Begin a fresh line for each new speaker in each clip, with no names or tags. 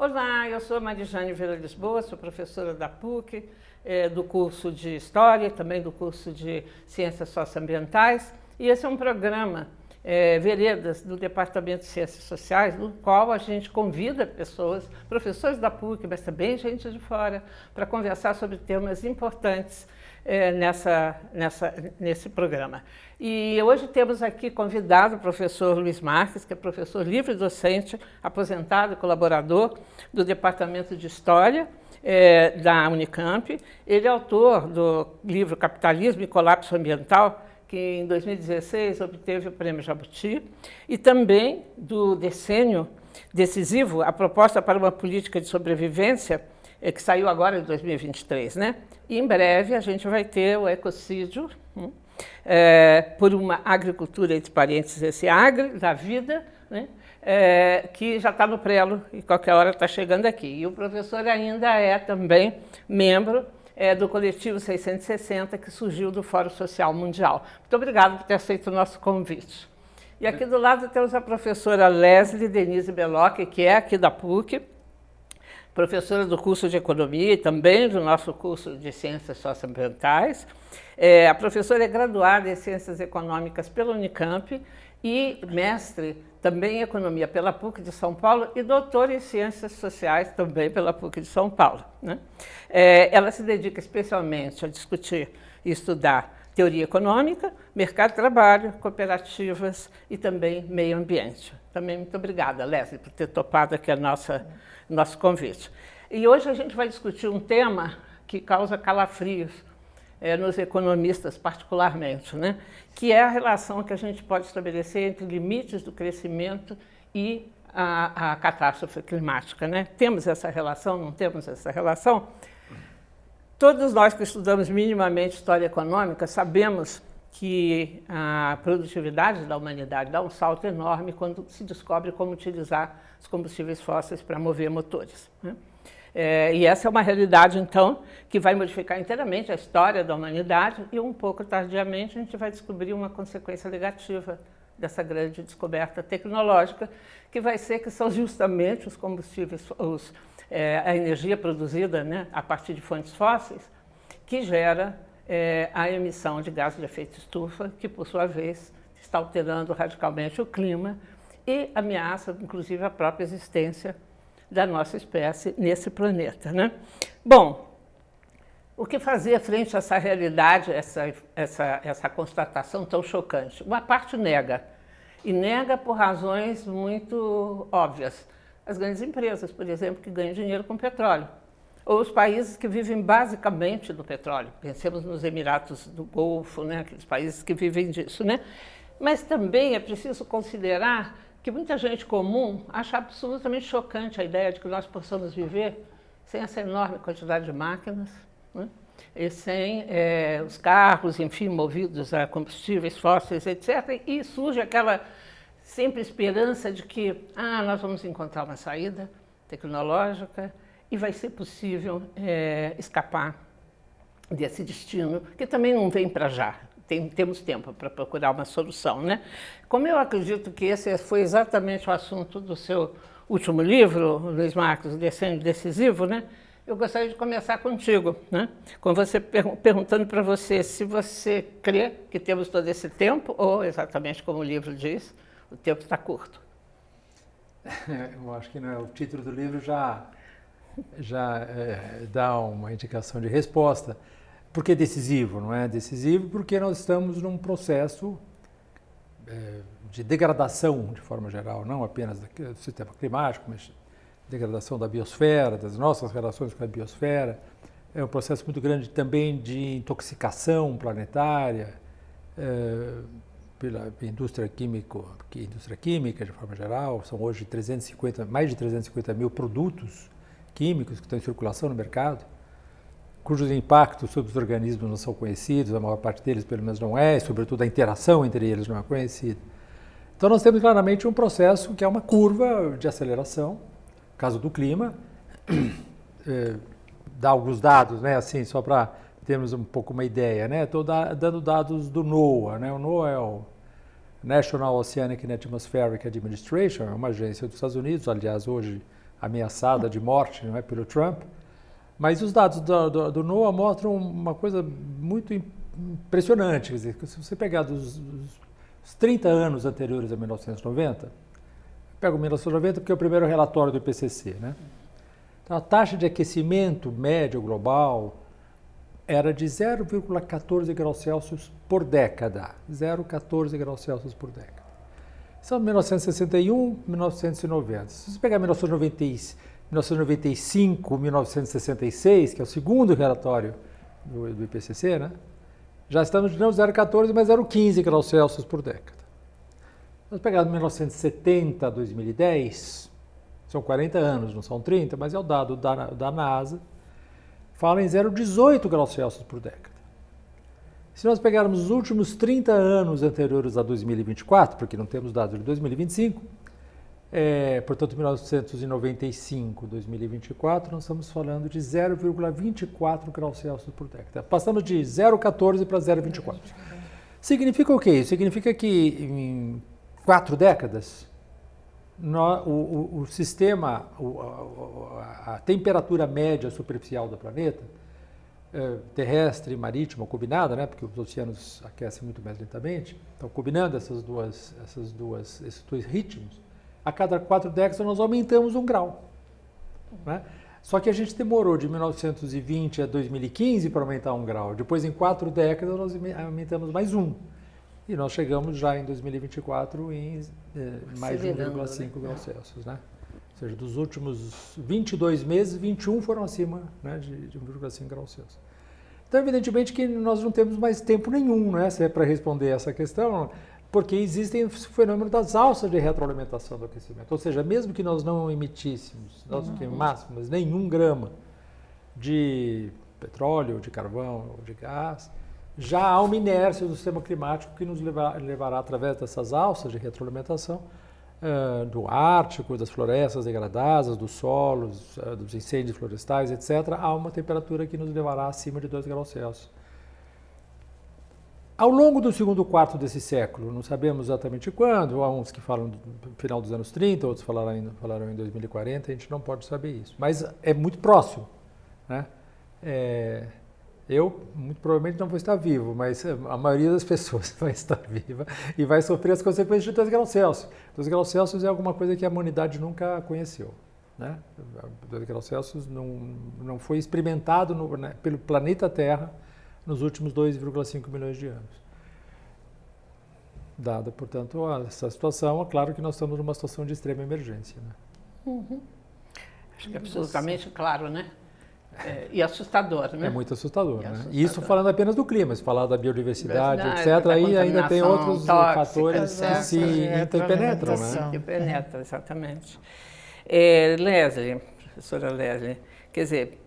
Olá, eu sou Marijane Vieira Lisboa, sou professora da PUC, do curso de História, também do curso de Ciências Socioambientais, e esse é um programa Veredas do Departamento de Ciências Sociais, no qual a gente convida pessoas, professores da PUC, mas também gente de fora, para conversar sobre temas importantes nesse programa. E hoje temos aqui convidado o professor Luiz Marques, que é professor livre-docente, aposentado e colaborador do Departamento de História da Unicamp. Ele é autor do livro Capitalismo e Colapso Ambiental, que em 2016 obteve o Prêmio Jabuti, e também do Decênio Decisivo, a proposta para uma política de sobrevivência, que saiu agora em 2023, né? E em breve a gente vai ter o ecocídio, por uma agricultura, entre parênteses, esse agri da vida, né? Que já está no prelo e qualquer hora está chegando aqui. E o professor ainda é também membro do Coletivo 660, que surgiu do Fórum Social Mundial. Muito obrigada por ter aceito o nosso convite. E aqui do lado temos a professora Leslie Denise Belloc, que é aqui da PUC, professora do curso de Economia e também do nosso curso de Ciências Socioambientais. A professora é graduada em Ciências Econômicas pela Unicamp e mestre também em Economia pela PUC de São Paulo e doutora em Ciências Sociais também pela PUC de São Paulo, né? Ela se dedica especialmente a discutir e estudar teoria econômica, mercado de trabalho, cooperativas e também meio ambiente. Também muito obrigada, Leslie, por ter topado aqui nosso convite. E hoje a gente vai discutir um tema que causa calafrios nos economistas particularmente, né? Que é a relação que a gente pode estabelecer entre limites do crescimento e a catástrofe climática, né? Temos essa relação, não temos essa relação? Todos nós que estudamos minimamente história econômica sabemos que a produtividade da humanidade dá um salto enorme quando se descobre como utilizar os combustíveis fósseis para mover motores, né? E essa é uma realidade, então, que vai modificar inteiramente a história da humanidade e um pouco tardiamente a gente vai descobrir uma consequência negativa dessa grande descoberta tecnológica, que vai ser que são justamente os combustíveis, a energia produzida, né, a partir de fontes fósseis, que gera a emissão de gases de efeito estufa, que, por sua vez, está alterando radicalmente o clima e ameaça, inclusive, a própria existência da nossa espécie nesse planeta, né? Bom, o que fazer frente a essa realidade, essa constatação tão chocante? Uma parte nega, e nega por razões muito óbvias. As grandes empresas, por exemplo, que ganham dinheiro com petróleo, ou os países que vivem basicamente do petróleo. Pensemos nos Emirados do Golfo, né? Aqueles países que vivem disso, né? Mas também é preciso considerar que muita gente comum acha absolutamente chocante a ideia de que nós possamos viver sem essa enorme quantidade de máquinas, né? E sem os carros, enfim, movidos a combustíveis fósseis, etc. E surge aquela sempre esperança de que nós vamos encontrar uma saída tecnológica e vai ser possível escapar desse destino, que também não vem para já. Temos tempo para procurar uma solução, né? Como eu acredito que esse foi exatamente o assunto do seu último livro, Luiz Marques, o Decênio Decisivo, né? Eu gostaria de começar contigo, né? Com você perguntando para você se você crê que temos todo esse tempo ou, exatamente como o livro diz, o tempo está curto.
Eu acho que o título do livro já dá uma indicação de resposta. Por que decisivo? Não é decisivo porque nós estamos num processo de degradação, de forma geral, não apenas do sistema climático, mas degradação da biosfera, das nossas relações com a biosfera. É um processo muito grande também de intoxicação planetária pela indústria química, de forma geral. São hoje mais de 350 mil produtos químicos que estão em circulação no mercado, cujos impactos sobre os organismos não são conhecidos, a maior parte deles pelo menos não é, e sobretudo a interação entre eles não é conhecida. Então nós temos claramente um processo que é uma curva de aceleração, no caso do clima, dá alguns dados, né, assim, só para termos um pouco uma ideia, né? Estou dando dados do NOAA, né? O NOAA é o National Oceanic and Atmospheric Administration, é uma agência dos Estados Unidos, aliás, hoje ameaçada de morte, não é, pelo Trump. Mas os dados do NOAA mostram uma coisa muito impressionante. Quer dizer, se você pegar os 30 anos anteriores a 1990, pego 1990 porque é o primeiro relatório do IPCC, né? Então, a taxa de aquecimento médio global era de 0,14 graus Celsius por década. 0,14 graus Celsius por década. São 1961, 1990. Se você pegar 1995, 1966, que é o segundo relatório do IPCC, né? Já estamos não 0,14, mas 0,15 graus Celsius por década. Se nós pegarmos 1970 a 2010, são 40 anos, não são 30, mas é o dado da NASA, fala em 0,18 graus Celsius por década. Se nós pegarmos os últimos 30 anos anteriores a 2024, porque não temos dados de 2025, portanto, 1995, 2024, nós estamos falando de 0,24 graus Celsius por década. Passamos de 0,14 para 0,24. Significa o quê? Significa que em 4 décadas, o sistema, a temperatura média superficial do planeta, terrestre e marítima, combinada, né, porque os oceanos aquecem muito mais lentamente, então combinando esses dois ritmos, a cada 4 décadas nós aumentamos 1 grau. Né? Só que a gente demorou de 1920 a 2015 para aumentar 1 grau. Depois, em 4 décadas, nós aumentamos mais 1. E nós chegamos já em 2024 em mais de 1,5 graus Celsius. Né? Ou seja, dos últimos 22 meses, 21 foram acima, né, de 1,5 graus Celsius. Então, evidentemente que nós não temos mais tempo nenhum, né, para responder essa questão, porque existem o fenômeno das alças de retroalimentação do aquecimento. Ou seja, mesmo que nós não emitíssemos, nós queimássemos nenhum grama de petróleo, de carvão ou de gás, já há uma inércia do sistema climático que nos levará através dessas alças de retroalimentação do Ártico, das florestas degradadas, dos solos, dos incêndios florestais, etc., a uma temperatura que nos levará acima de 2 graus Celsius. Ao longo do segundo quarto desse século, não sabemos exatamente quando, há uns que falam no final dos anos 30, outros falarão em 2040, a gente não pode saber isso, mas é muito próximo. Né? Eu, muito provavelmente, não vou estar vivo, mas a maioria das pessoas vai estar viva e vai sofrer as consequências de 2 graus Celsius. 2 graus Celsius é alguma coisa que a humanidade nunca conheceu. Né? 2 graus Celsius não foi experimentado pelo planeta Terra nos últimos 2,5 milhões de anos. Dada, portanto, essa situação, é claro que nós estamos numa situação de extrema emergência. Né?
Uhum. Acho que é absolutamente claro, né? E assustador, né?
É muito assustador, né? Assustador. Isso falando apenas do clima, se falar da biodiversidade, etc., aí ainda tem outros fatores que se interpenetram, né?
Interpenetram, exatamente. Leslie, professora Leslie, quer dizer,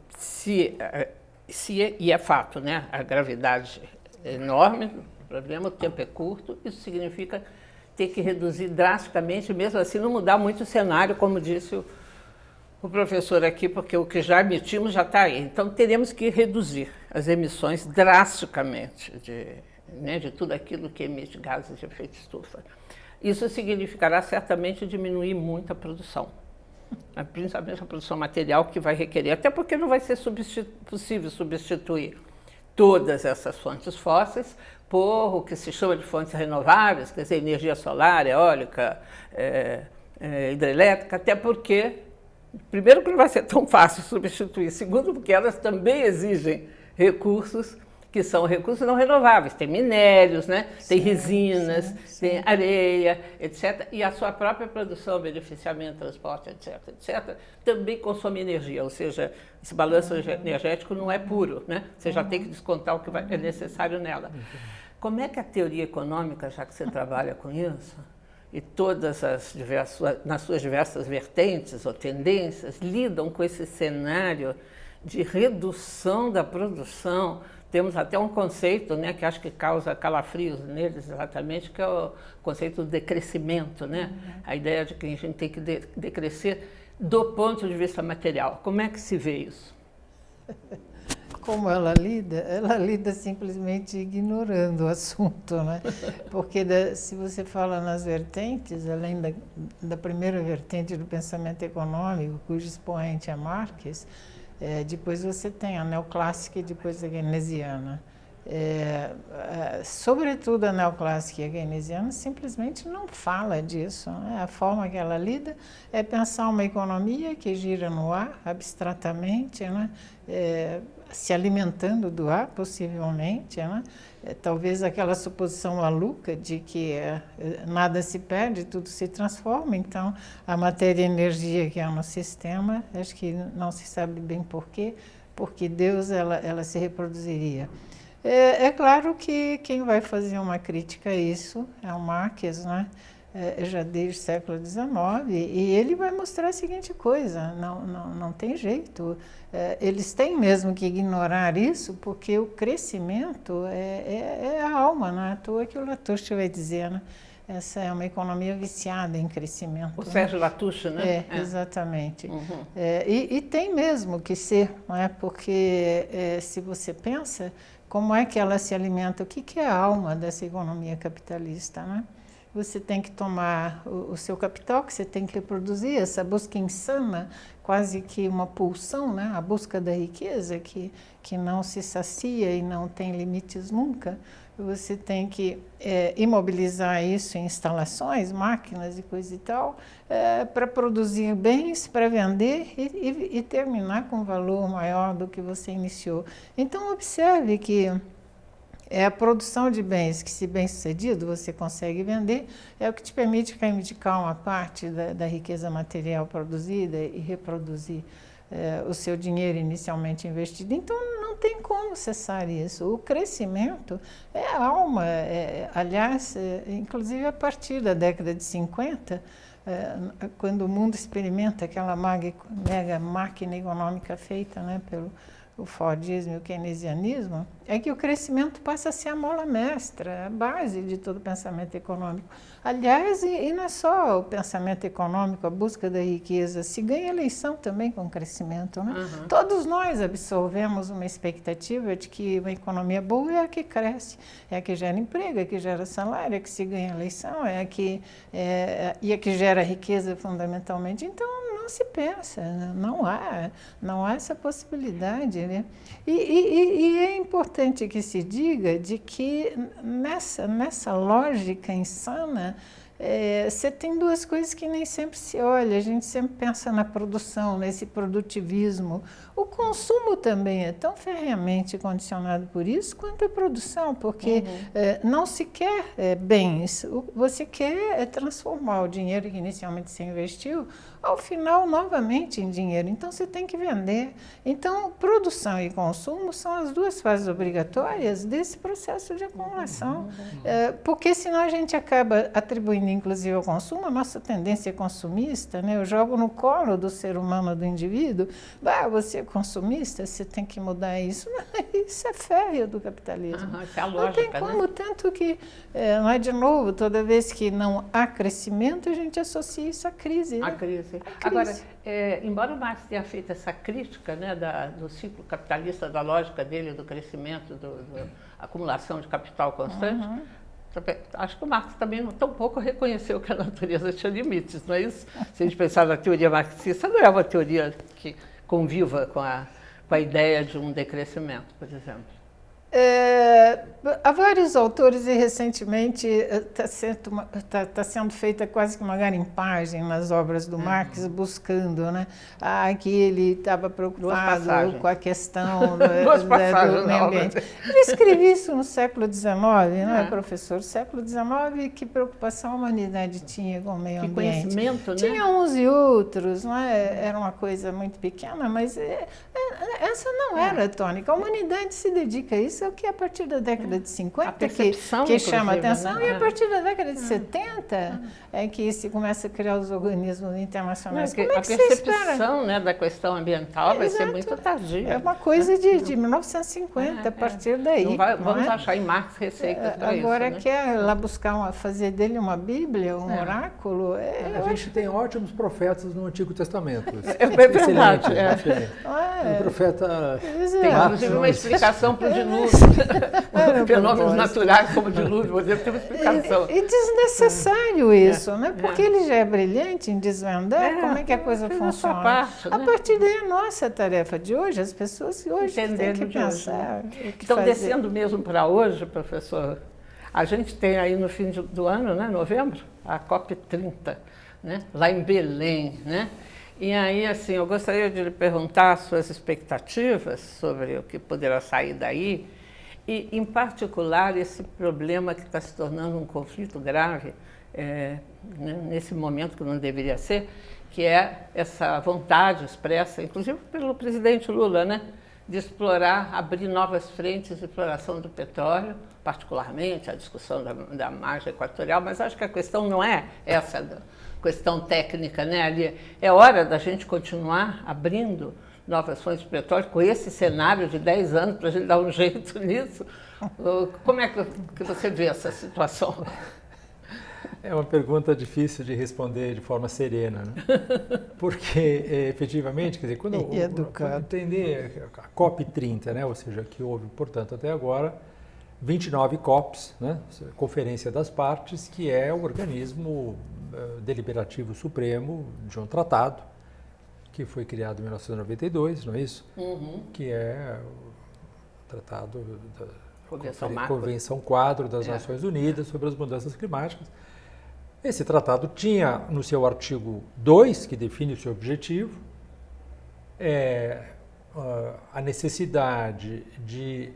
e é fato, né? A gravidade é enorme, o problema, o tempo é curto, isso significa ter que reduzir drasticamente, mesmo assim não mudar muito o cenário, como disse o professor aqui, porque o que já emitimos já está aí. Então, teremos que reduzir as emissões drasticamente de tudo aquilo que emite gases de efeito estufa. Isso significará certamente diminuir muito a produção, principalmente a produção material que vai requerer, até porque não vai ser possível substituir todas essas fontes fósseis por o que se chama de fontes renováveis, quer dizer, energia solar, eólica, hidrelétrica, até porque, primeiro, que não vai ser tão fácil substituir, segundo, porque elas também exigem recursos que são recursos não renováveis, tem minérios, né? Tem resinas, tem areia, etc. E a sua própria produção, beneficiamento, transporte, etc., também consome energia, ou seja, esse balanço energético não é puro, né? Você já tem que descontar o que é necessário nela. Como é que a teoria econômica, já que você trabalha com isso, e todas nas suas diversas vertentes ou tendências, lidam com esse cenário de redução da produção? Temos até um conceito, né, que acho que causa calafrios neles exatamente, que é o conceito do decrescimento, né? A ideia de que a gente tem que decrescer do ponto de vista material. Como é que se vê isso?
como ela lida simplesmente ignorando o assunto, né? Porque se você fala nas vertentes, além da primeira vertente do pensamento econômico, cujo expoente é Marx, depois você tem a neoclássica e depois a keynesiana. Sobretudo a neoclássica e a keynesiana simplesmente não fala disso, né? A forma que ela lida é pensar uma economia que gira no ar, abstratamente, né? Se alimentando do ar, possivelmente, né? Talvez aquela suposição maluca de que nada se perde, tudo se transforma. Então, a matéria e a energia que é no sistema, acho que não se sabe bem por quê, porque Deus ela se reproduziria. É claro que quem vai fazer uma crítica a isso é o Marx, né? Já desde o século XIX, e ele vai mostrar a seguinte coisa: não tem jeito. Eles têm mesmo que ignorar isso, porque o crescimento é a alma, não é à toa que o Latouche vai dizer, né? Essa é uma economia viciada em crescimento.
O Sérgio Latouche, né?
Exatamente.
Uhum.
E tem mesmo que ser, não é? Porque se você pensa, como é que ela se alimenta? O que é a alma dessa economia capitalista, né? Você tem que tomar o seu capital, que você tem que reproduzir, essa busca insana, quase que uma pulsão, né? A busca da riqueza, que não se sacia e não tem limites nunca. Você tem que imobilizar isso em instalações, máquinas e coisa e tal, para produzir bens, para vender e terminar com um valor maior do que você iniciou. Então, observe que a produção de bens que, se bem sucedido, você consegue vender, é o que te permite reivindicar uma parte da riqueza material produzida e reproduzir o seu dinheiro inicialmente investido. Então, não tem como cessar isso. O crescimento é a alma. Aliás, inclusive a partir da década de 50, quando o mundo experimenta aquela mega máquina econômica feita, né, pelo o Fordismo e o keynesianismo, é que o crescimento passa a ser a mola mestra, a base de todo o pensamento econômico. Aliás, e não é só o pensamento econômico, a busca da riqueza, se ganha eleição também com o crescimento, né? Uhum. Todos nós absorvemos uma expectativa de que uma economia boa é a que cresce, é a que gera emprego, é a que gera salário, é a que se ganha eleição, é a que gera riqueza fundamentalmente. Então, não se pensa, não há essa possibilidade, né? E é importante que se diga de que nessa lógica insana, você tem duas coisas que nem sempre se olha. A gente sempre pensa na produção, nesse produtivismo. O consumo também é tão ferreamente condicionado por isso quanto a produção, porque não se quer bens, você quer transformar o dinheiro que inicialmente você investiu, ao final, novamente em dinheiro. Então, você tem que vender. Então, produção e consumo são as duas fases obrigatórias desse processo de acumulação. Porque senão a gente acaba atribuindo, inclusive, ao consumo, a nossa tendência consumista, né? Eu jogo no colo do ser humano, do indivíduo, você é consumista, você tem que mudar isso. Isso é férreo do capitalismo.
Isso é a lógica,
não tem como, né? Tanto que, não é de novo, toda vez que não há crescimento, a gente associa isso à crise.
A crise. Agora, embora o Marx tenha feito essa crítica, né, do ciclo capitalista, da lógica dele, do crescimento, da acumulação de capital constante, acho que o Marx também tão pouco reconheceu que a natureza tinha limites, não é isso? Se a gente pensar na teoria marxista, não é uma teoria que conviva com a ideia de um decrescimento, por exemplo.
Há vários autores e recentemente está sendo feita quase que uma garimpagem nas obras do Marx, buscando, né? Que ele estava preocupado com a questão do meio ambiente. Ele escreveu isso no século XIX, não é, professor? Século XIX, que preocupação a humanidade tinha com o meio ambiente.
Que conhecimento, né?
Tinha uns e outros, não é? Era uma coisa muito pequena, mas essa não era a tônica. A humanidade se dedica a isso, é o que a partir da década de 50 que chama a atenção, né? E a partir da década de 70 é que se começa a criar os organismos internacionais. Como é que
a percepção, né, da questão ambiental vai ser muito tardia.
É uma coisa de 1950, a partir daí.
Vamos achar em Marx receitas para isso.
Agora,
né?
quer lá buscar fazer dele uma Bíblia, um oráculo?
A gente tem ótimos profetas no Antigo Testamento.
É verdade.
O profeta...
Tem inclusive uma explicação para o dilúvio. Fenômenos naturais como o dilúvio, você tem uma explicação.
E desnecessário isso, né? Porque ele já é brilhante em desvendar como é que a coisa funciona.
Parte, né?
A partir daí, a nossa tarefa de hoje, as pessoas que hoje têm que pensar.
Então, descendo mesmo para hoje, professor, a gente tem aí no fim do ano, né, novembro, a COP30, né, lá em Belém, né? E aí, assim, eu gostaria de lhe perguntar suas expectativas sobre o que poderá sair daí e, em particular, esse problema que está se tornando um conflito grave, né, nesse momento que não deveria ser, que é essa vontade expressa, inclusive pelo presidente Lula, né, de explorar, abrir novas frentes de exploração do petróleo, particularmente a discussão da margem equatorial, mas acho que a questão não é essa questão técnica, né, ali. É hora da gente continuar abrindo novas fontes de petróleo com esse cenário de 10 anos para a gente dar um jeito nisso. Como é que você vê essa situação?
É uma pergunta difícil de responder de forma serena, né? Porque, efetivamente, quer dizer, quando entender a COP30, né, ou seja, que houve, portanto, até agora, 29 COPs, né, Conferência das Partes, que é o organismo deliberativo supremo de um tratado que foi criado em 1992, não é isso? Uhum. Que é o tratado da Convenção Quadro das Nações Unidas sobre as Mudanças Climáticas. Esse tratado tinha no seu artigo 2, que define o seu objetivo, a necessidade de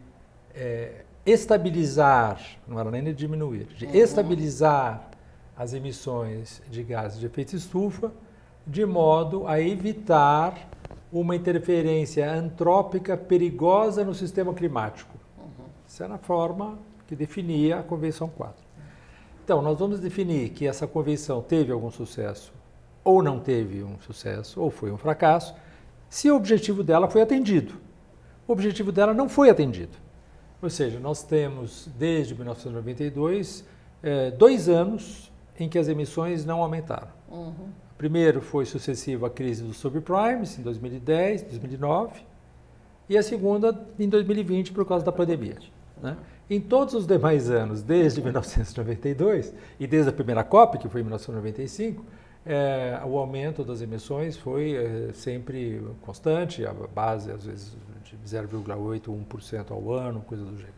estabilizar, não era nem de diminuir, de estabilizar as emissões de gases de efeito estufa, de modo a evitar uma interferência antrópica perigosa no sistema climático. Essa era a forma que definia a Convenção Quadro. Então, nós vamos definir que essa convenção teve algum sucesso, ou não teve um sucesso, ou foi um fracasso, se o objetivo dela foi atendido. O objetivo dela não foi atendido. Ou seja, nós temos, desde 1992, 2 anos em que as emissões não aumentaram. Uhum. Primeiro foi sucessivo à crise dos subprimes, em 2010, 2009, e a segunda em 2020, por causa da pandemia, né? Em todos os demais anos, desde 1992 e desde a primeira COP, que foi em 1995, o aumento das emissões foi sempre constante, a base às vezes de 0,8%, 1% ao ano, coisa do gênero.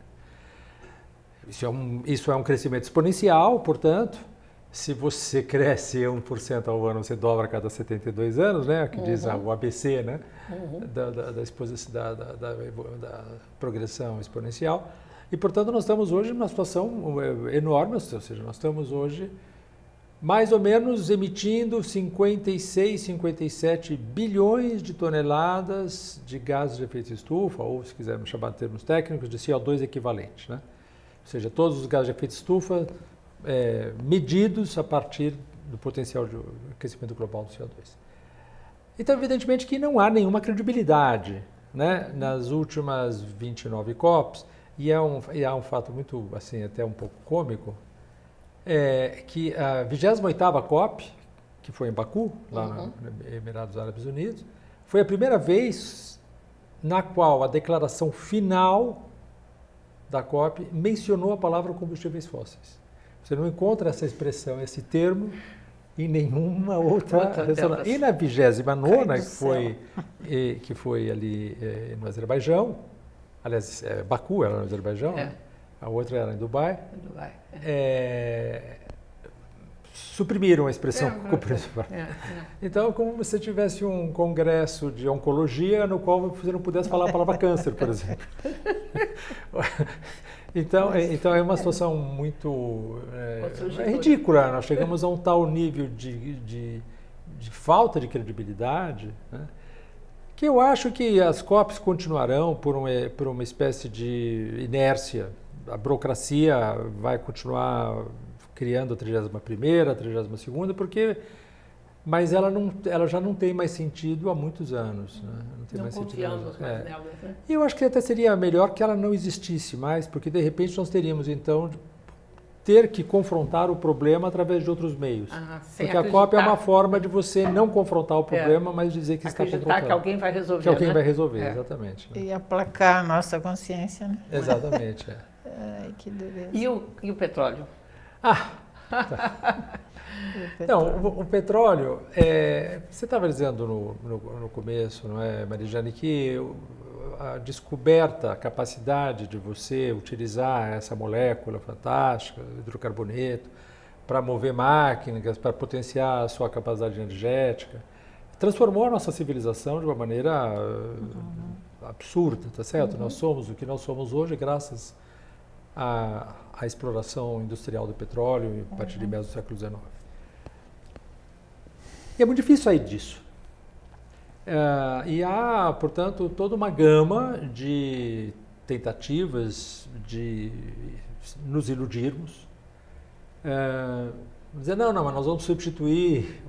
Isso é um crescimento exponencial, portanto, se você cresce 1% ao ano, você dobra a cada 72 anos, né? Que diz o ABC, né? Da progressão exponencial. E, portanto, nós estamos hoje numa situação enorme, ou seja, nós estamos hoje mais ou menos emitindo 56, 57 bilhões de toneladas de gases de efeito estufa, ou, se quisermos chamar de termos técnicos, de CO2 equivalente, né? Ou seja, todos os gases de efeito estufa medidos a partir do potencial de aquecimento global do CO2. Então, evidentemente que não há nenhuma credibilidade, né, nas últimas 29 COPs, e há um fato muito, assim, até um pouco cômico, que a 28ª COP, que foi em Baku, lá nos Emirados Árabes Unidos, foi a primeira vez na qual a declaração final da COP mencionou a palavra combustíveis fósseis. Você não encontra essa expressão, esse termo, em nenhuma outra ressonância. E na 29ª, que foi ali no Azerbaijão, aliás, Baku era no Azerbaijão, né? A outra era em Dubai. Suprimiram a expressão combustíveis fósseis. Então, como se tivesse um congresso de oncologia no qual você não pudesse falar a palavra câncer, por exemplo. Então é uma situação muito ridícula. Nós chegamos a um tal nível de falta de credibilidade, né, que eu acho que as COPs continuarão por uma espécie de inércia. A burocracia vai continuar criando a 31ª, a 32ª, mas ela já não tem mais sentido há muitos anos. Né? Não tem mais sentido.
Nelas, né?
E eu acho que até seria melhor que ela não existisse mais, porque de repente nós teríamos então ter que confrontar o problema através de outros meios.
Sem
porque a cópia é uma forma de você não confrontar o problema, mas dizer que está confrontando.
Acreditar que alguém vai resolver.
Que alguém vai resolver, exatamente.
E aplacar a nossa consciência, né?
Exatamente.
Ai, que beleza.
E o petróleo?
Então, o petróleo, você estava dizendo no começo, não é, Marijane, que a descoberta, a capacidade de você utilizar essa molécula fantástica, hidrocarboneto, para mover máquinas, para potenciar a sua capacidade energética, transformou a nossa civilização de uma maneira absurda, tá certo? Nós somos o que nós somos hoje graças à exploração industrial do petróleo a partir de meados do século XIX. E é muito difícil sair disso. E há, portanto, toda uma gama de tentativas de nos iludirmos. Dizer, não, mas nós vamos substituir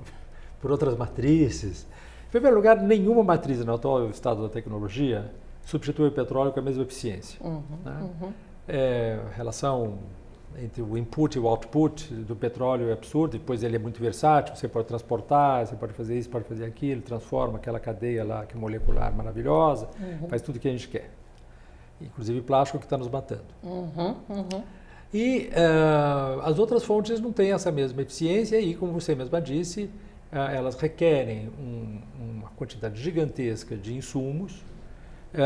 por outras matrizes. Em primeiro lugar, nenhuma matriz no atual estado da tecnologia substitui o petróleo com a mesma eficiência. A relação entre o input e o output do petróleo é absurdo, depois ele é muito versátil, você pode transportar, você pode fazer isso, pode fazer aquilo, transforma aquela cadeia lá que é molecular maravilhosa, faz tudo o que a gente quer. Inclusive plástico que está nos matando. E as outras fontes não têm essa mesma eficiência e, como você mesma disse, elas requerem uma quantidade gigantesca de insumos,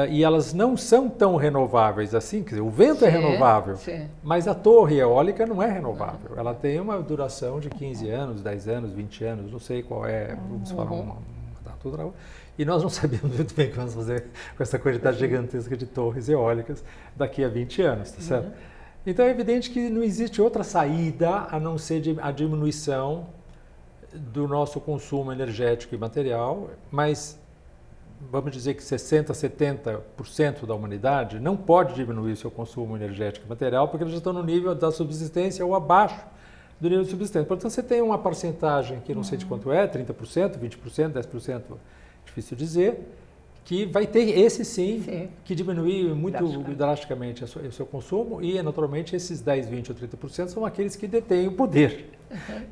e elas não são tão renováveis assim, quer dizer, o vento é renovável, mas a torre eólica não é renovável. Ela tem uma duração de 15 anos, 10 anos, 20 anos, não sei qual é, vamos falar uma data, e nós não sabemos muito bem o que vamos fazer com essa quantidade gigantesca de torres eólicas daqui a 20 anos, tá certo? Então é evidente que não existe outra saída a não ser a diminuição do nosso consumo energético e material, mas vamos dizer que 60%, 70% da humanidade não pode diminuir seu consumo energético e material porque eles já estão no nível da subsistência ou abaixo do nível de subsistência. Portanto, você tem uma porcentagem que não sei de quanto é, 30%, 20%, 10%, difícil dizer, que vai ter esse sim que diminuir muito drasticamente o seu consumo e, naturalmente, esses 10%, 20% ou 30% são aqueles que detêm o poder.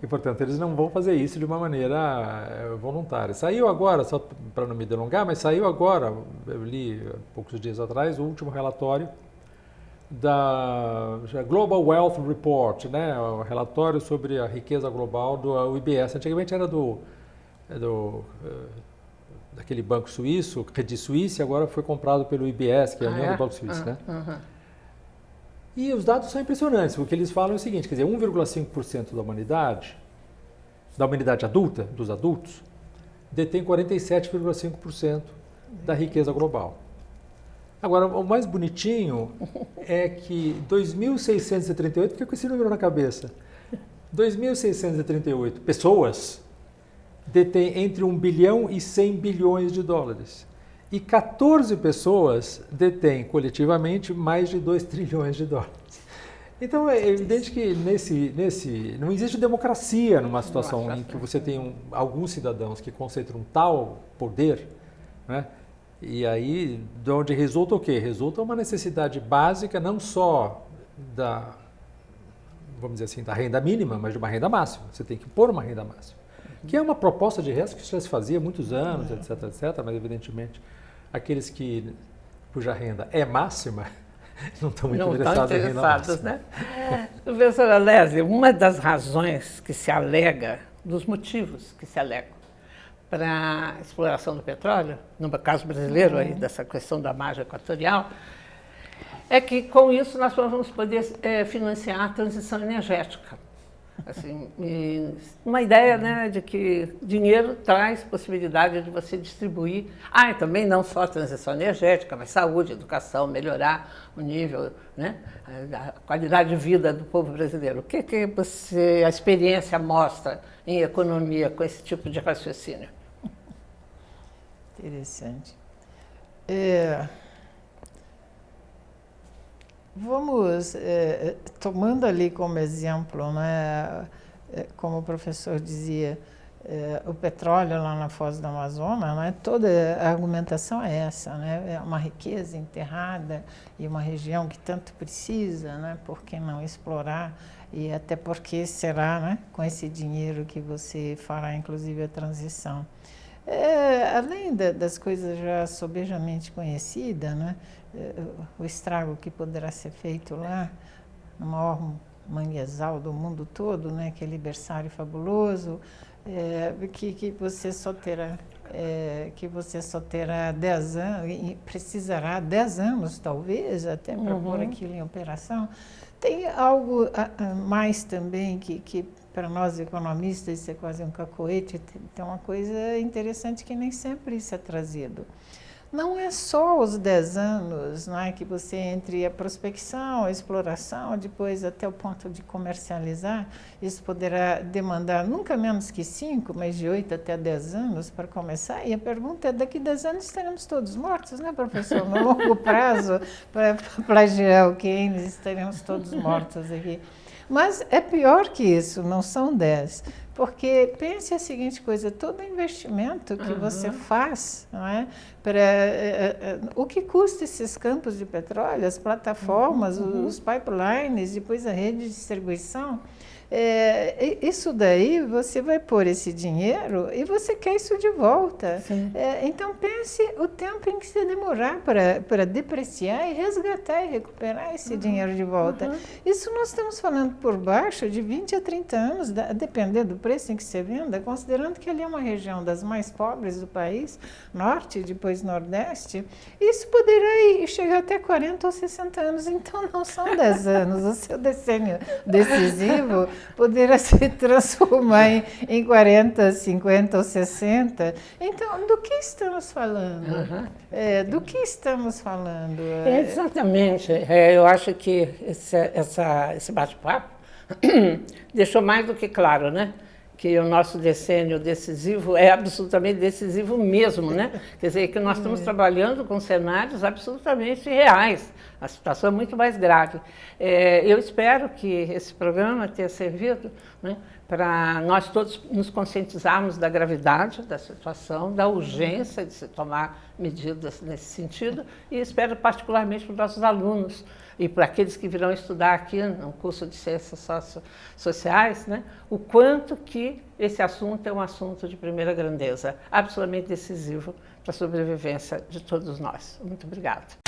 E, portanto, eles não vão fazer isso de uma maneira voluntária. Saiu agora, só para não me delongar, mas saiu agora, eu li há poucos dias atrás, o último relatório da Global Wealth Report, né, o relatório sobre a riqueza global do IBS. Antigamente era daquele banco suíço, Credit Suisse, agora foi comprado pelo IBS, que é a União do Banco Suíço, né? E os dados são impressionantes, porque eles falam o seguinte, quer dizer, 1,5% da humanidade adulta, dos adultos, detém 47,5% da riqueza global. Agora, o mais bonitinho é que 2.638, fica com esse número na cabeça, 2.638 pessoas detém entre 1 bilhão e 100 bilhões de dólares. E 14 pessoas detêm coletivamente mais de 2 trilhões de dólares. Então é evidente que não existe democracia numa situação em que você tem alguns cidadãos que concentram tal poder, né? E aí, de onde resulta o quê? Resulta uma necessidade básica não só vamos dizer assim, da renda mínima, mas de uma renda máxima. Você tem que pôr uma renda máxima. Que é uma proposta de resto que já se fazia há muitos anos, etc., mas evidentemente aqueles cuja renda é máxima não estão muito interessados em renda máxima.
Né? Professora Lésia, uma das razões que se alega, dos motivos que se alegam para a exploração do petróleo, no caso brasileiro, aí, dessa questão da margem equatorial, é que com isso nós vamos poder financiar a transição energética. Assim, uma ideia, né, de que dinheiro traz possibilidade de você distribuir, e também não só a transição energética, mas saúde, educação, melhorar o nível, né, a qualidade de vida do povo brasileiro. O que a experiência mostra em economia com esse tipo de raciocínio?
Interessante. Vamos, tomando ali como exemplo, né, como o professor dizia, o petróleo lá na Foz do Amazonas, né, toda a argumentação é essa, né, é uma riqueza enterrada e uma região que tanto precisa, né, por que não explorar E até porque será, né, com esse dinheiro que você fará, inclusive, a transição. Além das coisas já sobejamente conhecidas, né, o estrago que poderá ser feito lá, no maior manguezal do mundo todo, né, aquele berçário fabuloso, que você só terá 10 anos, e precisará 10 anos talvez até para pôr aquilo em operação. Tem algo mais também que para nós economistas isso é quase um cacoete, tem uma coisa interessante que nem sempre isso é trazido. Não é só os 10 anos, não é, que você entre a prospecção, a exploração, depois até o ponto de comercializar, isso poderá demandar nunca menos que 5, mas de 8 até 10 anos para começar. E a pergunta é, daqui a 10 anos estaremos todos mortos, né, professor? No longo prazo, para plagiar o Keynes, estaremos todos mortos aqui. Mas é pior que isso, não são 10. Porque pense a seguinte coisa, todo investimento que você faz, não é, o que custa esses campos de petróleo, as plataformas, os pipelines, depois a rede de distribuição, isso daí você vai pôr esse dinheiro e você quer isso de volta. Então pense o tempo em que você demorar para depreciar e resgatar e recuperar esse dinheiro de volta. Isso nós estamos falando por baixo de 20 a 30 anos, a depender do preço em que você venda, considerando que ali é uma região das mais pobres do país, norte, depois nordeste, isso poderá chegar até 40 ou 60 anos, então não são 10 anos, o seu decênio decisivo poderá se transformar em 40, 50 ou 60. Então, do que estamos falando? Do que estamos falando?
Exatamente. Eu acho que esse bate-papo deixou mais do que claro, né? Que o nosso decênio decisivo é absolutamente decisivo mesmo, né? Quer dizer, que nós estamos trabalhando com cenários absolutamente reais. A situação é muito mais grave. Eu espero que esse programa tenha servido, né, para nós todos nos conscientizarmos da gravidade da situação, da urgência de se tomar medidas nesse sentido, e espero particularmente para os nossos alunos e para aqueles que virão estudar aqui no curso de Ciências Sociais, né, o quanto que esse assunto é um assunto de primeira grandeza, absolutamente decisivo para a sobrevivência de todos nós. Muito obrigada.